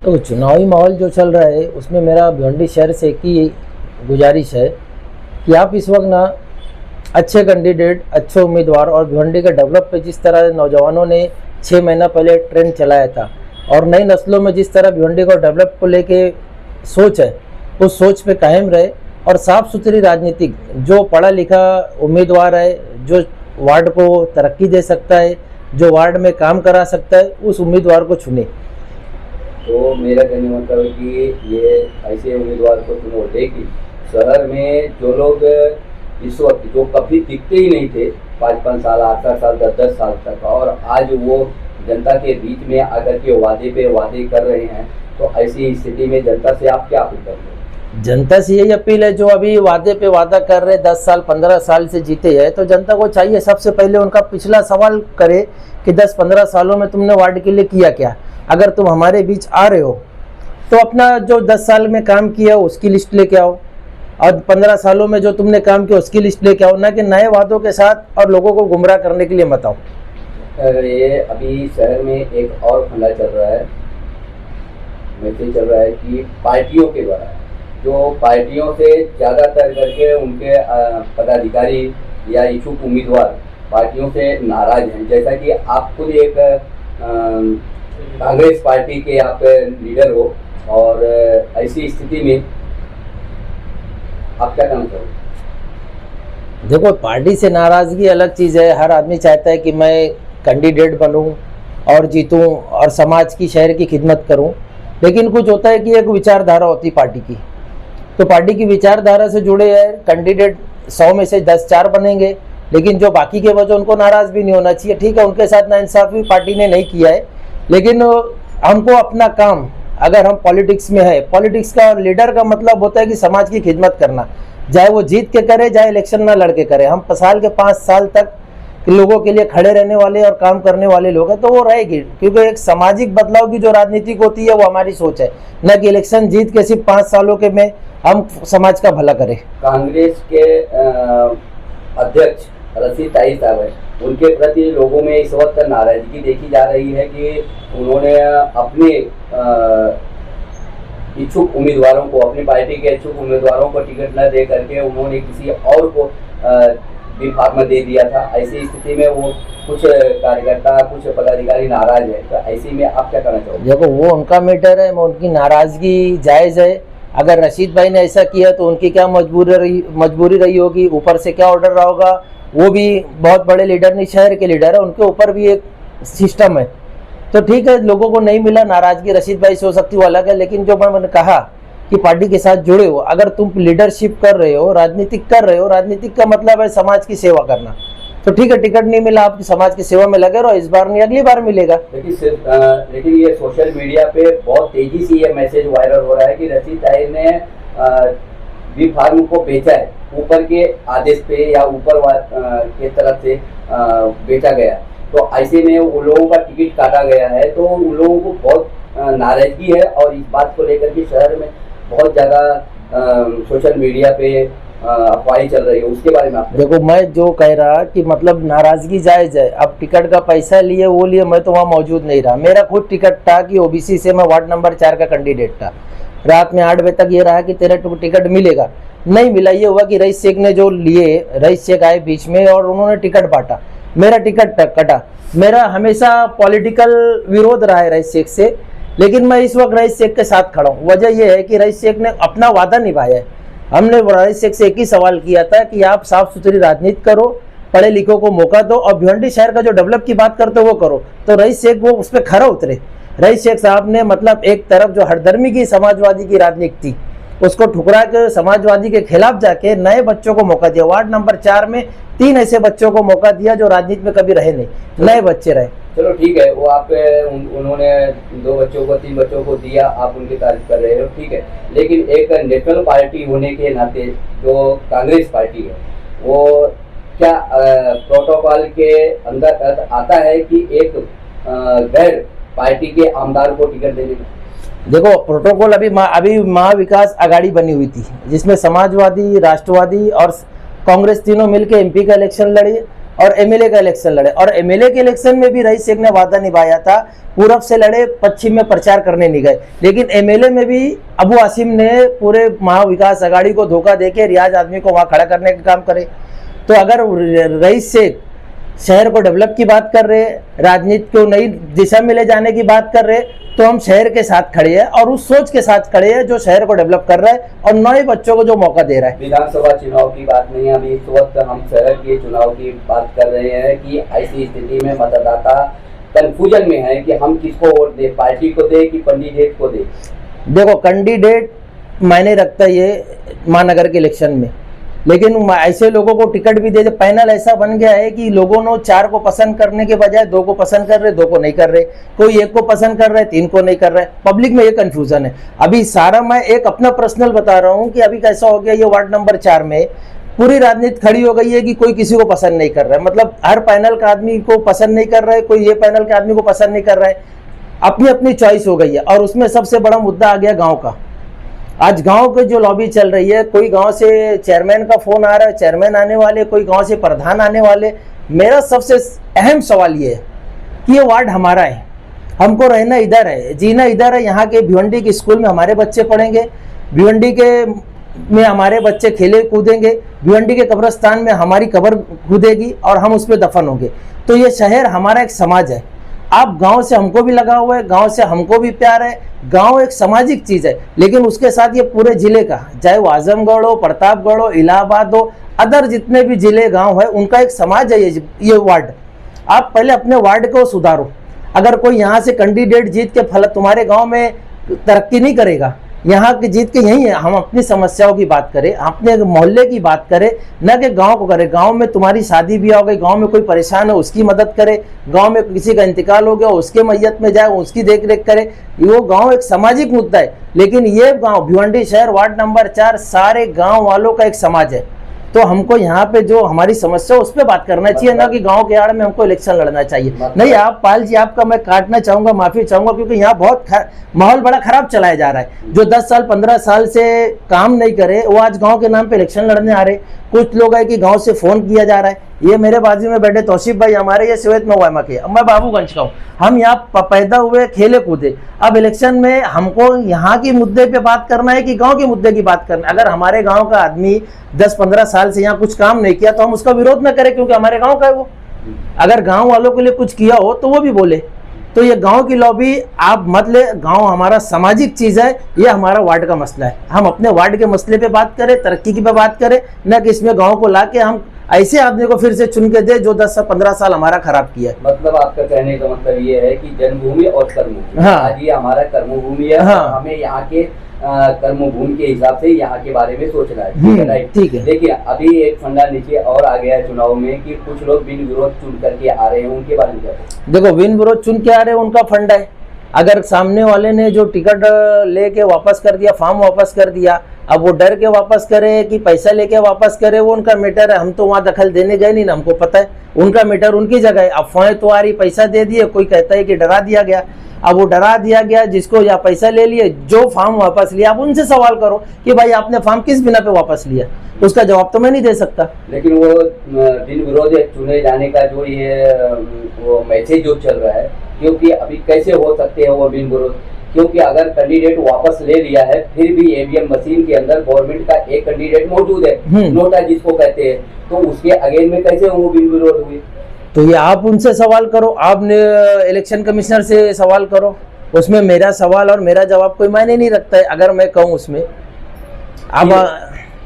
तो चुनावी माहौल जो चल रहा है उसमें मेरा भिवंडी शहर से एक ही गुजारिश है कि आप इस वक्त ना अच्छे कैंडिडेट, अच्छे उम्मीदवार और भिवंडी के डेवलप पे जिस तरह नौजवानों ने 6 महीना पहले ट्रेंड चलाया था और नई नस्लों में जिस तरह भिवंडी को डेवलप को लेके सोच है, उस सोच पे कायम रहे और साफ़ सुथरी राजनीतिक जो पढ़ा लिखा उम्मीदवार है, जो वार्ड को तरक्की दे सकता है, जो वार्ड में काम करा सकता है, उस उम्मीदवार को चुने। तो मेरा कहने मतलब है कि ये ऐसे उम्मीदवार को चुनो। लेकिन शहर में जो लोग इस वक्त जो कभी दिखते ही नहीं थे 5-5 साल, 8-8 साल, 10-10 साल तक, और आज वो जनता के बीच में आकर के वादे पे वादे कर रहे हैं, तो ऐसी स्थिति में जनता से आप क्या अपील करते हैं? जनता से यही अपील है, जो अभी वादे पे वादा कर रहे 10 साल 15 साल से जीते हैं, तो जनता को चाहिए सबसे पहले उनका पिछला सवाल करे कि 10-15 सालों में तुमने वार्ड के लिए किया क्या। अगर तुम हमारे बीच आ रहे हो तो अपना जो 10 साल में काम किया उसकी लिस्ट लेके आओ और 15 सालों में जो तुमने काम किया उसकी लिस्ट लेके आओ, ना कि नए वादों के साथ और लोगों को गुमराह करने के लिए मत आओ। ये अभी शहर में एक और फंडा चल रहा है, मैसेज चल रहा है कि पार्टियों के द्वारा, जो पार्टियों से ज़्यादातर करके उनके पदाधिकारी या इच्छुक उम्मीदवार पार्टियों से नाराज हैं। जैसा कि आप खुद एक कांग्रेस पार्टी के आप लीडर हो, और ऐसी स्थिति में आप क्या कहना चाहोगे? देखो, पार्टी से नाराज़गी अलग चीज़ है। हर आदमी चाहता है कि मैं कैंडिडेट बनूं और जीतूं और समाज की, शहर की खिदमत करूं, लेकिन कुछ होता है कि एक विचारधारा होती पार्टी की, तो पार्टी की विचारधारा से जुड़े हैं कैंडिडेट 100 में से 10 4 बनेंगे, लेकिन जो बाकी के वजह उनको नाराज़ भी नहीं होना चाहिए। ठीक है, उनके साथ नाइंसाफ़ी पार्टी ने नहीं किया है, लेकिन हमको अपना काम, अगर हम पॉलिटिक्स में है, पॉलिटिक्स का लीडर का मतलब होता है कि समाज की खिदमत करना, चाहे वो जीत के करे, चाहे इलेक्शन ना लड़के करे। हम साल के 5 साल तक लोगों के लिए खड़े रहने वाले और काम करने वाले लोग हैं, तो वो रहेगी, क्योंकि एक सामाजिक बदलाव की जो राजनीतिक होती है वो हमारी सोच है, न कि इलेक्शन जीत के सिर्फ 5 सालों के में हम समाज का भला करें। कांग्रेस के अध्यक्ष रशीद ताहिर साहब है, उनके प्रति लोगों में इस वक्त नाराजगी देखी जा रही है कि उन्होंने अपने इच्छुक उम्मीदवारों को, अपनी पार्टी के इच्छुक उम्मीदवारों को टिकट न दे करके उन्होंने किसी और को बी फार्म दे दिया था। ऐसी स्थिति में वो कुछ कार्यकर्ता, कुछ पदाधिकारी नाराज है, तो ऐसी में आप क्या करना चाहोगे? देखो, वो उनका मैटर है, उनकी नाराजगी जायज़ है। अगर रशीद भाई ने ऐसा किया तो उनकी क्या मजबूरी रही होगी, ऊपर से क्या ऑर्डर रहा होगा। वो भी बहुत बड़े लीडर नहीं, शहर के लीडर है, उनके ऊपर भी एक सिस्टम है। तो ठीक है, लोगों को नहीं मिला, नाराजगी रशीद भाई से हो सकती, वो अलग है। लेकिन जो मैंने कहा कि पार्टी के साथ जुड़े हो, अगर तुम लीडरशिप कर रहे हो, राजनीतिक कर रहे हो, राजनीतिक का मतलब है समाज की सेवा करना, तो ठीक है, टिकट नहीं मिला, आप समाज की सेवा में लगे रहो, इस बार नहीं अगली बार मिलेगा। लेकिन ये सोशल मीडिया पे बहुत तेजी से ये मैसेज वायरल हो रहा है कि रशीद ताहिर ने बी फार्म को बेचा है, ऊपर के आदेश पे या ऊपर के तरफ से बेचा गया, तो ऐसे में उन लोगों का टिकट काटा गया है, तो उन लोगों को बहुत नाराजगी है। और इस बात को लेकर के शहर में बहुत ज़्यादा सोशल मीडिया पे अफवाहें चल रही है, उसके बारे में आप देखो, मैं जो कह रहा कि मतलब नाराजगी जायज़ है। अब टिकट का पैसा लिए वो लिए, मैं तो वहाँ मौजूद नहीं रहा। मेरा खुद टिकट था कि ओबीसी से मैं वार्ड नंबर 4 का कैंडिडेट था। रात में 8 बजे तक ये रहा कि तेरा टिकट मिलेगा, नहीं मिला। ये हुआ कि रईस शेख ने जो लिए, रईस शेख आए बीच में और उन्होंने टिकट बांटा, मेरा टिकट कटा। मेरा हमेशा पॉलिटिकल विरोध रहा है रईस शेख से, लेकिन मैं इस वक्त रईस शेख के साथ खड़ा हूँ। वजह यह है कि रईस शेख ने अपना वादा निभाया है। हमने रईस शेख से एक ही सवाल किया था कि आप साफ सुथरी राजनीति करो, पढ़े लिखों को मौका दो और भिवंडी शहर का जो डेवलप की बात करते हो वो करो। तो रईस शेख वो उस पर खरा उतरे। रईस शेख साहब ने मतलब एक तरफ जो हरदर्मी की समाजवादी की राजनीति थी उसको ठुकरा के समाजवादी के खिलाफ जाके नए बच्चों को मौका दिया। वार्ड नंबर 4 में 3 ऐसे बच्चों को मौका दिया जो राजनीति में कभी रहे नहीं, नए बच्चे रहे। चलो ठीक है, वो आप उन्होंने 2 बच्चों को 3 बच्चों को दिया, आप उनकी तारीफ कर रहे हो, ठीक है। लेकिन एक नेशनल पार्टी होने के नाते जो कांग्रेस पार्टी है, वो क्या प्रोटोकॉल के अंदर आता है कि एक गैर पार्टी के आमदार को टिकट देने में? देखो, प्रोटोकॉल अभी महाविकास आघाड़ी बनी हुई थी, जिसमें समाजवादी, राष्ट्रवादी और कांग्रेस तीनों मिलकर एमपी का इलेक्शन लड़ी और एमएलए का इलेक्शन लड़े, और एमएलए के इलेक्शन में भी रईस शेख ने वादा निभाया था, पूरब से लड़े, पश्चिम में प्रचार करने नहीं गए, लेकिन एमएलए में भी अबू आसिम ने पूरे महाविकास आघाड़ी को धोखा देके रियाज आदमी को वहां खड़ा करने का काम करे। तो अगर रईस शेख शहर को डेवलप की बात कर रहे, राजनीति को नई दिशा में ले जाने की बात कर रहे, तो हम शहर के साथ खड़े हैं और उस सोच के साथ खड़े हैं जो शहर को डेवलप कर रहा है और नए बच्चों को जो मौका दे रहा है। विधानसभा चुनाव की बात नहीं है, अभी इस वक्त हम शहर के चुनाव की बात कर रहे हैं कि ऐसी स्थिति में मतदाता कंफ्यूजन में है कि हम किसको वोट दे, पार्टी को दे कि कैंडिडेट को दे। देखो, कैंडिडेट मायने रखता है ये महानगर के इलेक्शन में, लेकिन ऐसे लोगों को टिकट भी दे दे। पैनल ऐसा बन गया है कि लोगों ने 4 को पसंद करने के बजाय 2 को पसंद कर रहे, 2 को नहीं कर रहे, कोई 1 को पसंद कर रहा है, 3 को नहीं कर रहा है। पब्लिक में ये कंफ्यूजन है। अभी सारा मैं एक अपना पर्सनल बता रहा हूँ कि अभी कैसा हो गया, ये वार्ड नंबर 4 में पूरी राजनीति खड़ी हो गई है कि कोई किसी को पसंद नहीं कर रहा है। मतलब हर पैनल का आदमी को पसंद नहीं कर रहा है, कोई ये पैनल के आदमी को पसंद नहीं कर रहा है, अपनी अपनी चॉइस हो गई है। और उसमें सबसे बड़ा मुद्दा आ गया गाँव का। आज गांव के जो लॉबी चल रही है, कोई गांव से चेयरमैन का फोन आ रहा है, चेयरमैन आने वाले, कोई गांव से प्रधान आने वाले। मेरा सबसे अहम सवाल ये है कि ये वार्ड हमारा है, हमको रहना इधर है, जीना इधर है। यहाँ के भिवंडी के स्कूल में हमारे बच्चे पढ़ेंगे, भिवंडी के में हमारे बच्चे खेले कूदेंगे, भिवंडी के कब्रिस्तान में हमारी कब्र कूदेगी और हम उस पर दफन होंगे। तो ये शहर हमारा एक समाज है। आप गांव से हमको भी लगा हुआ है, गांव से हमको भी प्यार है। गांव एक सामाजिक चीज है, लेकिन उसके साथ ये पूरे जिले का, चाहे वो आजमगढ़ हो, प्रतापगढ़ हो, इलाहाबाद हो, अदर जितने भी जिले गांव है, उनका एक समाज है ये वार्ड। आप पहले अपने वार्ड को सुधारो। अगर कोई यहाँ से कैंडिडेट जीत के फल तुम्हारे गांव में तरक्की नहीं करेगा, यहाँ की जीत के यही है। हम अपनी समस्याओं की बात करें, अपने मोहल्ले की बात करें, न कि गांव को करें। गांव में तुम्हारी शादी भी हो गई, गांव में कोई परेशान है उसकी मदद करे, गांव में किसी का इंतकाल हो गया उसके मैयत में जाए उसकी देख रेख करे। वो गांव एक सामाजिक मुद्दा है, लेकिन ये गांव भिवंडी शहर वार्ड नंबर 4 सारे गाँव वालों का एक समाज है। तो हमको यहाँ पे जो हमारी समस्या उस पर बात करना चाहिए, ना कि गांव के आड़ में हमको इलेक्शन लड़ना चाहिए। नहीं, आप पाल जी, आपका मैं काटना चाहूंगा, माफी चाहूंगा, क्योंकि यहाँ बहुत माहौल बड़ा खराब चलाया जा रहा है। जो 10 साल 15 साल से काम नहीं करे वो आज गांव के नाम पे इलेक्शन लड़ने आ रहे। कुछ लोग है कि गांव से फोन किया जा रहा है। ये मेरे बाजू में बैठे तौसीफ भाई हमारे, ये सवेत मवामा के, मैं बाबूगंज का हूँ। हम यहाँ पैदा हुए, खेले कूदे। अब इलेक्शन में हमको यहाँ की मुद्दे पे बात करना है कि गांव के मुद्दे की बात करना है। अगर हमारे गांव का आदमी 10-15 साल से यहाँ कुछ काम नहीं किया तो हम उसका विरोध न करें, क्योंकि हमारे गांव का है वो। अगर गांव वालों के लिए कुछ किया हो तो वो भी बोले। तो ये गांव की लॉबी आप मत ले। गांव हमारा सामाजिक चीज है, ये हमारा वार्ड का मसला है। हम अपने वार्ड के मसले पे बात करें, तरक्की की पे बात करें, न कि इसमें गांव को लाके हम ऐसे आदमी को फिर से चुन के दे जो 10 से 15 साल हमारा खराब किया है। मतलब आपका कहने का मतलब ये है कि जन्मभूमि और कर्मभूमि, हाँ, आज ये हमारा कर्मभूमि है, हाँ, हमें यहाँ के कर्मभूमि के हिसाब से यहाँ के बारे में सोचना है। ठीक है। देखिए, अभी एक फंडा नीचे और आ गया है चुनाव में कि कुछ लोग बिन विरोध चुन करके आ रहे हैं, उनके बारे में क्या? देखो, बिन विरोध चुन के आ रहे हैं, उनका फंडा है। अगर सामने वाले ने जो टिकट लेके वापस कर दिया, फॉर्म वापस कर दिया, अब वो डर के वापस करे कि पैसा लेके वापस करे, वो उनका मैटर है। हम तो वहाँ दखल देने गए नहीं ना, हमको पता है उनका मैटर, उनकी जगह है। अफवाहें तो आ रही, पैसा दे दिए, कोई कहता है कि डरा दिया गया। अब वो डरा दिया गया, जिसको या पैसा ले लिए, जो फॉर्म वापस लिया, आप उनसे सवाल करो कि भाई आपने फॉर्म किस बिना पे वापस लिया, उसका जवाब तो मैं नहीं दे सकता। लेकिन वो बिन विरोध चुने जाने का जो ये वो मैसेज जो चल रहा है, क्योंकि अभी कैसे हो सकते हैं वो बिन विरोध? क्योंकि अगर कैंडिडेट वापस ले लिया है, फिर भी ईवीएम मशीन के अंदर गवर्नमेंट का एक कैंडिडेट मौजूद है, नोटा जिसको कहते हैं, तो उसके अगेंस्ट में कैसे वो बिन विरोध हुई? तो ये आप उनसे सवाल करो, आपने इलेक्शन कमिश्नर से सवाल करो। उसमें मेरा सवाल और मेरा जवाब कोई मायने नहीं रखता है अगर मैं कहूँ उसमें। अब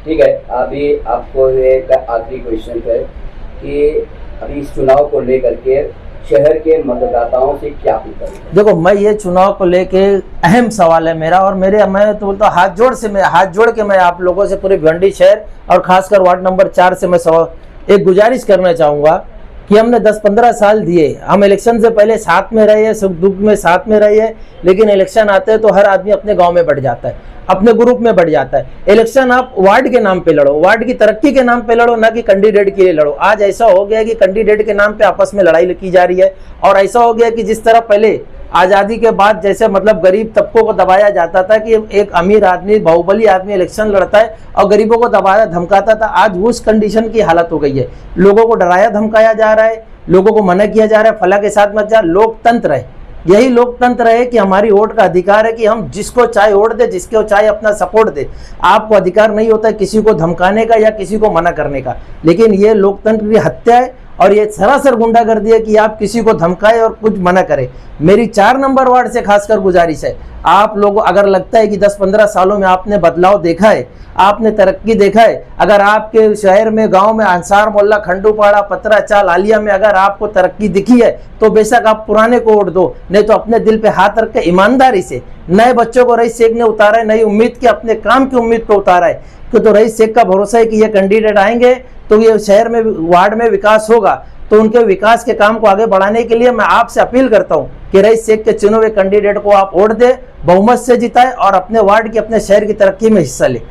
ठीक है, अभी आपको एक आखिरी क्वेश्चन है कि अभी इस चुनाव को लेकर के शहर के मतदाताओं से क्या अपील करें? देखो, मैं ये चुनाव को लेके अहम सवाल है मेरा, और मैं तो बोलता हूँ हाथ जोड़ के मैं आप लोगों से, पूरे भिवंडी शहर और खासकर वार्ड नंबर 4 से मैं एक गुजारिश करना चाहूँगा कि हमने 10-15 साल दिए। हम इलेक्शन से पहले साथ में रहे, सुख दुख में साथ में रहे, लेकिन इलेक्शन आते हैं तो हर आदमी अपने गांव में बढ़ जाता है, अपने ग्रुप में बढ़ जाता है। इलेक्शन आप वार्ड के नाम पे लड़ो, वार्ड की तरक्की के नाम पे लड़ो, ना कि कैंडिडेट के लिए लड़ो। आज ऐसा हो गया कि कैंडिडेट के नाम पे आपस में लड़ाई की जा रही है, और ऐसा हो गया कि जिस तरह पहले आज़ादी के बाद जैसे मतलब गरीब तबकों को दबाया जाता था कि एक अमीर आदमी बाहुबली आदमी इलेक्शन लड़ता है और गरीबों को दबाया धमकाता था, आज उस कंडीशन की हालत हो गई है। लोगों को डराया धमकाया जा रहा है, लोगों को मना किया जा रहा है फला के साथ मत जा। लोकतंत्र है, यही लोकतंत्र है कि हमारी वोट का अधिकार है कि हम जिसको चाहे वोट दे, जिसको चाहे अपना सपोर्ट दे। आपको अधिकार नहीं होता किसी को धमकाने का या किसी को मना करने का, लेकिन ये लोकतंत्र की हत्या है और ये सरासर गुंडागर्दी है कि आप किसी को धमकाए और कुछ मना करें। मेरी 4 नंबर वार्ड से खासकर गुजारिश है, आप लोगों अगर लगता है कि 10-15 सालों में आपने बदलाव देखा है, आपने तरक्की देखा है, अगर आपके शहर में गांव में अंसार मोहल्ला खंडूपाड़ा पतराचाल आलिया में अगर आपको तरक्की दिखी है तो बेशक आप पुराने को वोट दो, नहीं तो अपने दिल पे हाथ रख के ईमानदारी से नए बच्चों को रईस शेख ने उतारा है, नई उम्मीद की अपने काम की उम्मीद को उतारा है कि तो रईस शेख का भरोसा है कि ये कैंडिडेट आएंगे तो ये शहर में वार्ड में विकास होगा। तो उनके विकास के काम को आगे बढ़ाने के लिए मैं आपसे अपील करता हूं कि रईस शेख के चुने हुए कैंडिडेट को आप वोट दे, बहुमत से जिताए और अपने वार्ड की अपने शहर की तरक्की में हिस्सा ले।